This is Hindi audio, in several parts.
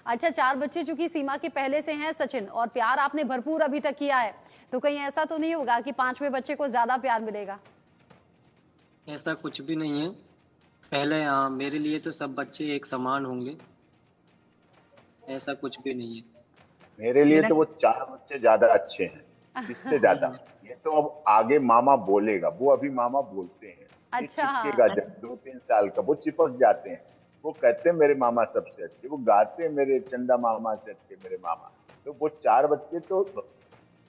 अच्छा, 4 बच्चे चूंकि सीमा के पहले से हैं सचिन, और प्यार आपने भरपूर अभी तक किया है, तो कहीं ऐसा तो नहीं होगा कि 5वें बच्चे को ज्यादा प्यार मिलेगा? ऐसा कुछ भी नहीं है। पहले मेरे लिए तो सब बच्चे एक समान होंगे, ऐसा कुछ भी नहीं है। मेरे लिए मेरा तो वो 4 बच्चे ज्यादा अच्छे हैं, इससे हुँ, ज्यादा। हुँ। ये तो अब आगे मामा बोलेगा, वो अभी मामा बोलते हैं। ये अच्छा, हाँ। चिपकेगा जब 2-3 साल का, वो चिपक जाते हैं। वो कहते हैं मेरे मामा सबसे अच्छे, वो गाते हैं मेरे चंदा मामा से अच्छे मेरे मामा। तो वो 4 बच्चे तो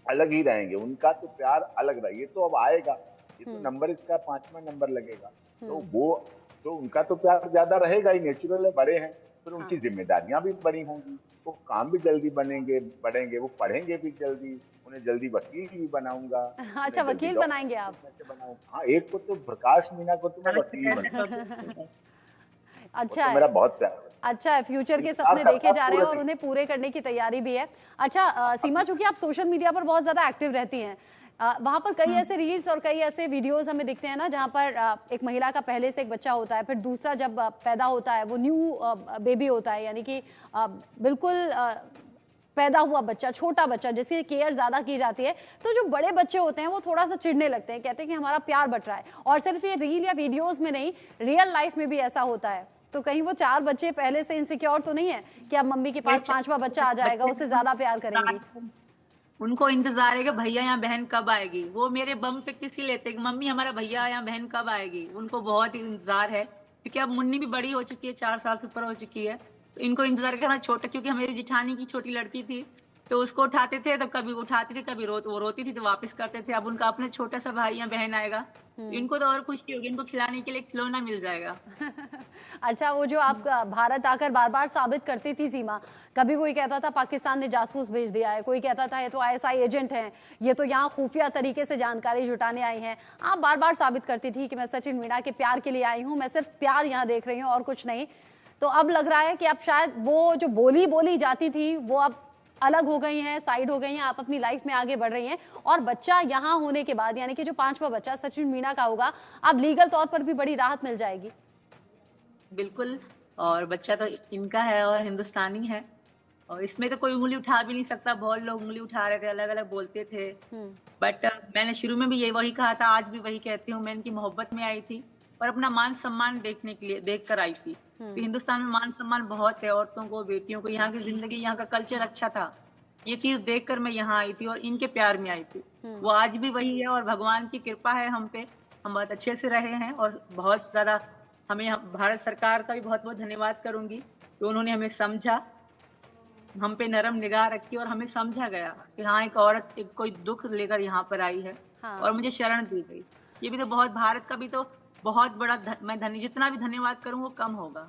अलग ही रहेंगे, उनका तो प्यार अलग रहा। ये तो अब आएगा, ये तो हम्म। नंबर इसका 5वां नंबर लगेगा। तो हम्म। वो तो उनका तो प्यार ज्यादा रहेगा ही, नेचुरल है, बड़े हैं। फिर हाँ। उनकी जिम्मेदारियां भी बड़ी होंगी, वो काम भी जल्दी बनेंगे बढ़ेंगे, वो पढ़ेंगे भी जल्दी। उन्हें जल्दी वकील भी बनाऊंगा, अच्छा, उन्हें जल्दी वकील बनाएंगे आप? डॉक्टर कैसे बनाऊंगा। हाँ, एक को तो प्रकाश मीना को तो मैं लास्ट वकील कैसे बना, होते हैं। वो अच्छा तो है। मेरा बहुत प्यारा बच्चा अच्छा है, फ्यूचर है। के इंतजार सपने करता देखे है जा रहे हैं पूरे और दिन। उन्हें पूरे करने की तैयारी भी है। अच्छा, सीमा, चूंकि आप सोशल मीडिया पर बहुत ज्यादा एक्टिव रहती हैं, वहां पर कई ऐसे रील्स और कई ऐसे वीडियोस हमें दिखते हैं ना, जहां पर एक महिला का पहले से एक बच्चा होता है, फिर दूसरा जब पैदा होता है वो न्यू बेबी होता है, यानी कि बिल्कुल पैदा हुआ बच्चा, छोटा बच्चा, जिसकी केयर ज्यादा की जाती है। तो जो बड़े बच्चे होते हैं वो थोड़ा सा चिढ़ने लगते हैं, कहते हैं कि हमारा प्यार बट रहा है। और सिर्फ ये रील या वीडियोस में नहीं, रियल लाइफ में भी ऐसा होता है। तो कहीं वो 4 बच्चे पहले से इनसिक्योर तो नहीं है कि अब मम्मी के मेरे पास 5वां बच्चा आ जाएगा, बच्चे उससे ज्यादा प्यार करेंगी? उनको इंतजार है कि भैया या बहन कब आएगी। वो मेरे बम पे किसी लेते कि मम्मी हमारा भैया या बहन कब आएगी। उनको बहुत ही इंतजार है, क्योंकि अब मुन्नी भी बड़ी हो चुकी है, 4 साल से ऊपर हो चुकी है। तो इनको इंतजार करना छोटा, क्योंकि मेरी जिठानी की छोटी लड़की थी, तो उसको उठाते थे, तब कभी उठाते थे, कभी वो रोती थी तो वापस करते थे। अब उनका अपना छोटा सा भाई या बहन आएगा, तो इनको तो और खुशी होगी, इनको खिलाने के लिए खिलौना मिल जाएगा। अच्छा, वो जो आप भारत आकर बार बार साबित करती थी सीमा, कभी कोई कहता था पाकिस्तान ने जासूस भेज दिया है, कोई कहता था ये तो आईएसआई एजेंट हैं, ये तो यहाँ खुफिया तरीके से जानकारी जुटाने आई हैं। आप बार बार साबित करती थी कि मैं सचिन मीणा के प्यार के लिए आई हूँ, मैं सिर्फ प्यार यहाँ देख रही हूँ और कुछ नहीं। तो अब लग रहा है कि अब शायद वो जो बोली बोली जाती थी वो अब अलग हो गई हैं, साइड हो गई हैं, आप अपनी लाइफ में आगे बढ़ रही हैं, और बच्चा यहाँ होने के बाद, यानी कि जो 5वां बच्चा सचिन मीणा का होगा, अब लीगल तौर पर भी बड़ी राहत मिल जाएगी। बिल्कुल। और बच्चा तो इनका है और हिंदुस्तानी है, और इसमें तो कोई उंगली उठा भी नहीं सकता। बहुत लोग उंगली उठा रहे थे, अलग अलग बोलते थे, बट मैंने शुरू में भी ये वही कहा था, आज भी वही कहती हूँ। मैं इनकी मोहब्बत में आई थी और अपना मान सम्मान देखने के लिए देख कर आई थी। तो हिंदुस्तान में मान सम्मान बहुत है औरतों को, बेटियों को। यहाँ की जिंदगी, यहाँ का कल्चर अच्छा था, ये चीज देख कर मैं यहाँ आई थी और इनके प्यार में आई थी। वो आज भी वही है और भगवान की कृपा है हम पे, हम बहुत अच्छे से रहे हैं। और बहुत ज्यादा हमें भारत सरकार का भी बहुत बहुत धन्यवाद करूंगी कि उन्होंने हमें समझा, हम पे नरम निगाह रखी और हमें समझा गया कि हाँ, एक औरत एक कोई दुख लेकर यहाँ पर आई है हाँ। और मुझे शरण दी गई। ये भी तो बहुत, भारत का भी तो बहुत बड़ा मैं जितना भी धन्यवाद करूं वो कम होगा।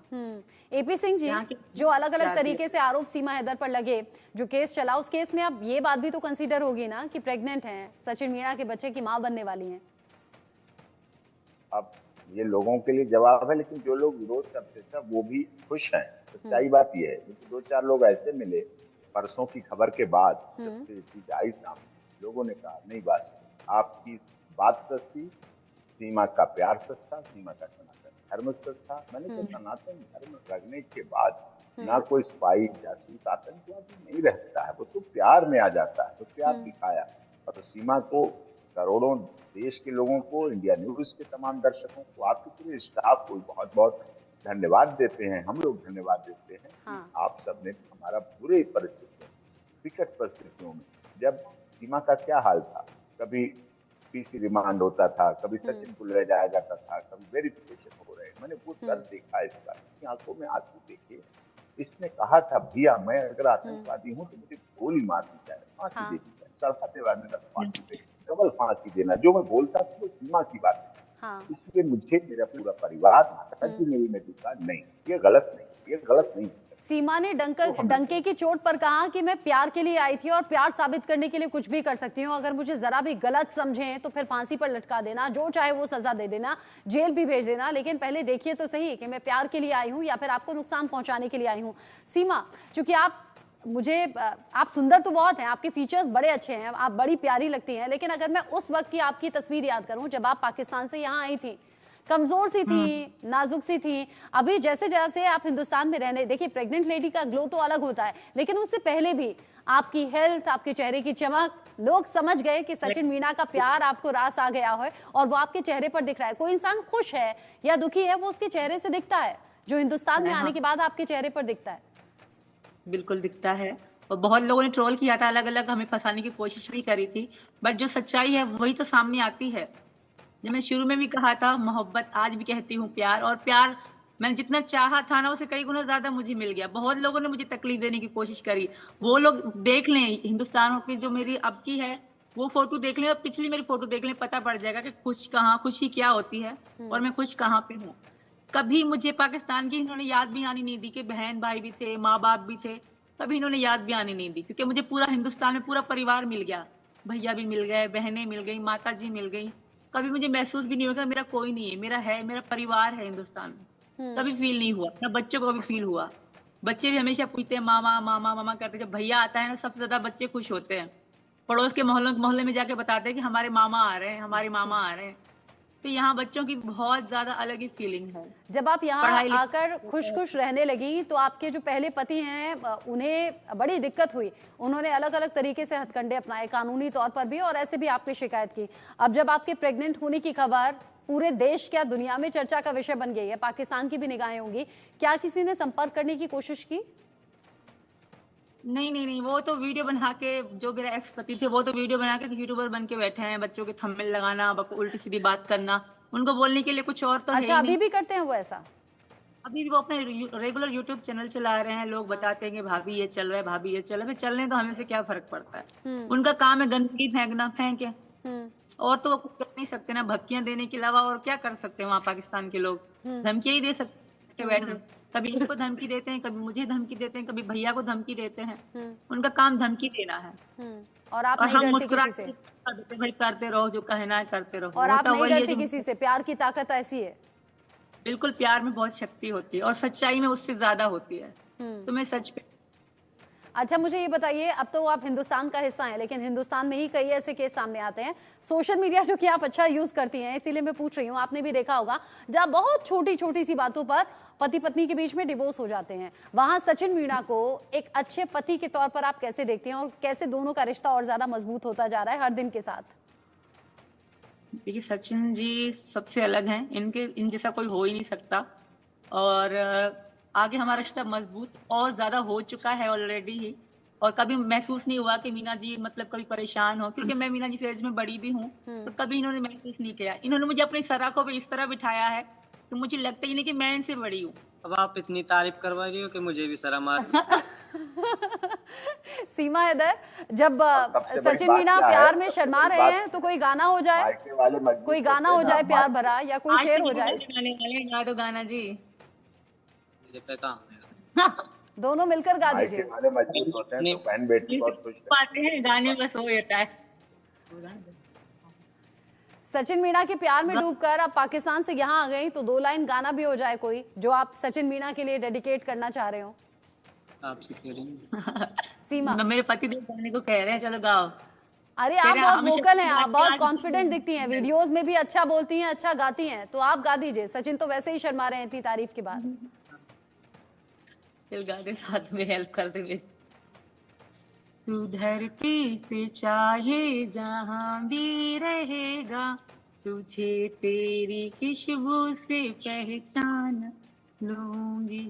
एपी सिंह जी, यहाँ के जो अलग अलग प्यार दिया। तरीके से आरोप सीमा हैदर पर लगे, जो केस चला, उस केस में अब ये बात भी तो कंसीडर होगी ना कि प्रेग्नेंट हैं, सचिन मीणा के बच्चे की मां बनने वाली हैं। अब ये लोगों के लिए जवाब है, लेकिन जो लोग विरोध करते थे वो भी खुश हैं। सच्चाई बात ये है, क्योंकि 2-4 लोग ऐसे मिले परसों की खबर के बाद, जब से ये चीज आई सामने, लोगों ने कहा नहीं, बात आपकी बात सच थी, सीमा का प्यार सच था, सीमा का सनातन धर्म सच था। मैंने कहा सनातन धर्म रखने के बाद ना कोई स्पाई जासूस आतंकवादी नहीं रहता है, वो तो प्यार में आ जाता है। तो प्यार दिखाया, और सीमा को, करोड़ों देश के लोगों को, इंडिया न्यूज के तमाम दर्शकों को, आपके पूरे स्टाफ को बहुत बहुत धन्यवाद देते हैं। हम लोग धन्यवाद देते हैं कि आप सबने हमारा बुरे परिस्थितियों, विकट परिस्थितियों में, जब सीमा का क्या हाल था, कभी पीसी रिमांड होता था, कभी सचिन को ले जाया जाता था, कभी वेरिफिकेशन हो रहे, मैंने वो दर्द देखा इसका, इसकी आंखों में आंसू देखे। इसने कहा था भैया मैं अगर आतंकवादी हूँ तो मुझे गोली मार दी जाए, फांसी दे दी जाए, सड़काते वाले तक फांसी दे, डबल फांसी देना। जो मैं बोलता था वो सीमा की बात है, इसलिए मुझे मेरा पूरा परिवार माताजी मेरी ने दिखा नहीं, ये गलत नहीं, ये गलत नहीं। सीमा ने डंके की चोट पर कहा कि मैं प्यार के लिए आई थी और प्यार साबित करने के लिए कुछ भी कर सकती हूँ, अगर मुझे जरा भी गलत समझें तो फिर फांसी पर लटका देना, जो चाहे वो सजा दे देना, जेल भी भेज देना, लेकिन पहले देखिए तो सही कि मैं प्यार के लिए आई हूँ या फिर आपको नुकसान पहुंचाने के लिए आई हूँ। सीमा, चूंकि आप सुंदर तो बहुत हैं, आपके फीचर्स बड़े अच्छे हैं, आप बड़ी प्यारी लगती हैं, लेकिन अगर मैं उस वक्त की आपकी तस्वीर याद करूं जब आप पाकिस्तान से यहाँ आई थी, कमजोर सी थी, नाजुक सी थी। अभी जैसे जैसे आप हिंदुस्तान में रहने, देखिए प्रेग्नेंट लेडी का ग्लो तो अलग होता है, लेकिन उससे पहले भी आपकी हेल्थ, आपके चेहरे की चमक, लोग समझ गए कि सचिन मीणा का प्यार आपको रास आ गया है और वो आपके चेहरे पर दिख रहा है। कोई इंसान खुश है या दुखी है वो उसके चेहरे से दिखता है, जो हिंदुस्तान में आने के बाद आपके चेहरे पर दिखता है। बिल्कुल दिखता है। और बहुत लोगों ने ट्रोल किया था, अलग अलग हमें फंसाने की कोशिश भी करी थी, बट जो सच्चाई है वही तो सामने आती है। जब मैं शुरू में भी कहा था मोहब्बत, आज भी कहती हूँ प्यार, और प्यार मैंने जितना चाहा था ना, उसे कई गुना ज्यादा मुझे मिल गया। बहुत लोगों ने मुझे तकलीफ देने की कोशिश करी, वो लोग देख लें हिंदुस्तान की जो मेरी अब की है वो फोटो देख लें और पिछली मेरी फोटो देख लें, पता पड़ जाएगा कि खुशी क्या होती है और मैं खुश कहाँ पे हूँ। कभी मुझे पाकिस्तान की इन्होंने याद भी आनी नहीं दी कि बहन भाई भी थे, माँ बाप भी थे, कभी इन्होंने याद भी आने नहीं दी, क्योंकि मुझे पूरा हिंदुस्तान में पूरा परिवार मिल गया। भैया भी मिल गए, बहनें मिल गई, माता जी मिल गई। कभी मुझे महसूस भी नहीं हुआ कि मेरा कोई नहीं है, मेरा परिवार है हिंदुस्तान में। कभी फील नहीं हुआ ना, बच्चों को कभी फील हुआ। बच्चे भी हमेशा पूछते हैं मामा मामा मामा करते, जब भैया आता है ना सबसे ज्यादा बच्चे खुश होते हैं। पड़ोस के मोहल्ले में जाके बताते हैं कि हमारे मामा आ रहे हैं, हमारे मामा आ रहे हैं। तो यहाँ बच्चों की बहुत ज्यादा अलग ही फीलिंग है। जब आप यहाँ आकर खुश खुश रहने लगी तो आपके जो पहले पति हैं उन्हें बड़ी दिक्कत हुई, उन्होंने अलग अलग तरीके से हथकंडे अपनाए, कानूनी तौर पर भी, और ऐसे भी आपने शिकायत की। अब जब आपके प्रेग्नेंट होने की खबर पूरे देश, क्या दुनिया में चर्चा का विषय बन गई है, पाकिस्तान की भी निगाहें होंगी, क्या किसी ने संपर्क करने की कोशिश की? नहीं, वो तो वीडियो बना के, जो मेरा एक्स पति थे वो तो वीडियो बना के यूट्यूबर बन के बैठे हैं, बच्चों के थंबनेल लगाना, उल्टी सीधी बात करना, उनको बोलने के लिए कुछ और तो है अच्छा, ही अभी नहीं। भी करते हैं वो ऐसा? अभी भी वो अपने रेगुलर यूट्यूब चैनल चला रहे हैं, लोग बताते हैं कि भाभी ये चल रहा है, भाभी ये चल रहा है, चलने तो हमें से क्या फर्क पड़ता है। उनका काम है गंदगी फेंकना, फेंके, और तो वो कुछ कर नहीं सकते ना, भक्तियां देने के अलावा और क्या कर सकते हैं वहाँ पाकिस्तान के लोग। धमकियां ही दे सकते बैठे, कभी इनको धमकी देते हैं, कभी मुझे धमकी देते हैं, कभी भैया को धमकी देते हैं। उनका काम धमकी देना है। और आप और नहीं हम डरती मुस्कुरा किसी से? भाई करते रहो, जो कहना है करते रहो। और आप होता नहीं वही है डरती जो, किसी से? प्यार की ताकत ऐसी है। बिल्कुल प्यार में बहुत शक्ति होती है और सच्चाई में उससे ज्यादा होती है। तो मैं सच पे। अच्छा, मुझे ये बताइए, अब तो आप हिंदुस्तान का हिस्सा हैं, लेकिन हिंदुस्तान में ही कई ऐसे केस सामने आते हैं, सोशल मीडिया जो कि आप अच्छा यूज करती हैं, इसीलिए मैं पूछ रही हूँ, आपने भी देखा होगा, जहाँ बहुत छोटी छोटी सी बातों पर पति पत्नी के बीच में डिवोर्स हो जाते हैं। वहां सचिन मीणा को एक अच्छे पति के तौर पर आप कैसे देखते हैं और कैसे दोनों का रिश्ता और ज्यादा मजबूत होता जा रहा है हर दिन के साथ? देखिए, सचिन जी सबसे अलग हैं, इन जैसा कोई हो ही नहीं सकता। और आगे हमारा रिश्ता मजबूत और ज्यादा हो चुका है ऑलरेडी ही। और कभी महसूस नहीं हुआ कि मीना जी मतलब कभी परेशान हो, क्योंकि मैं मीना जी से एज में बड़ी भी हूँ, तो कभी इन्होंने महसूस नहीं किया। इन्होंने मुझे अपनी सराखों पे इस तरह बिठाया है कि मुझे लगता ही नहीं कि मैं इनसे बड़ी हूँ। अब आप इतनी तारीफ करवा रही हो कि मुझे भी शर्म आ रही है। सीमा हैदर, जब सबसे बड़ी सचिन बात मीणा क्या है? प्यार में सबसे शर्मा बड़ी रहे बात हैं तो कोई गाना हो जाए, मायके वाले मजबूत कोई गाना होते हो हैं जाए ना, प्यार भरा, या कोई शेर हो जाए, गाने वाले गा दो गाना जी। मेरे पे काम है। दोनों मिलकर गा मायके दीजिए। वाले मजबूत होते हैं तो बहन बेटी बहुत खुश पाते हैं गाने, बस हो जाता है। सचिन मीणा के प्यार में डूबकर आप पाकिस्तान से यहाँ आ गई, तो 2 लाइन गाना भी हो जाए कोई, जो आप सचिन मीणा के लिए डेडिकेट करना चाह रहे हो। आपसे कह रही हूँ। सीमा, मेरे पति देव गाने को कह रहे हैं, चलो गाओ। अरे आप तेरे बहुत हमेशा वोकल हैं, आप बात बहुत याद कॉन्फिडेंट दिखती हैं, वीडियोस में भी अच्छा बोलती हैं, अच्छा गाती हैं, तो आप गा दीजिए। सचिन तो वैसे ही शर्मा रहे हैं इतनी तारीफ के बाद। चल गा दे, साथ में हेल्प कर दे मेरी। तू धरती पे चाहे जहां भी रहेगा, तुझे तेरी खुशबू से पहचान लूंगी।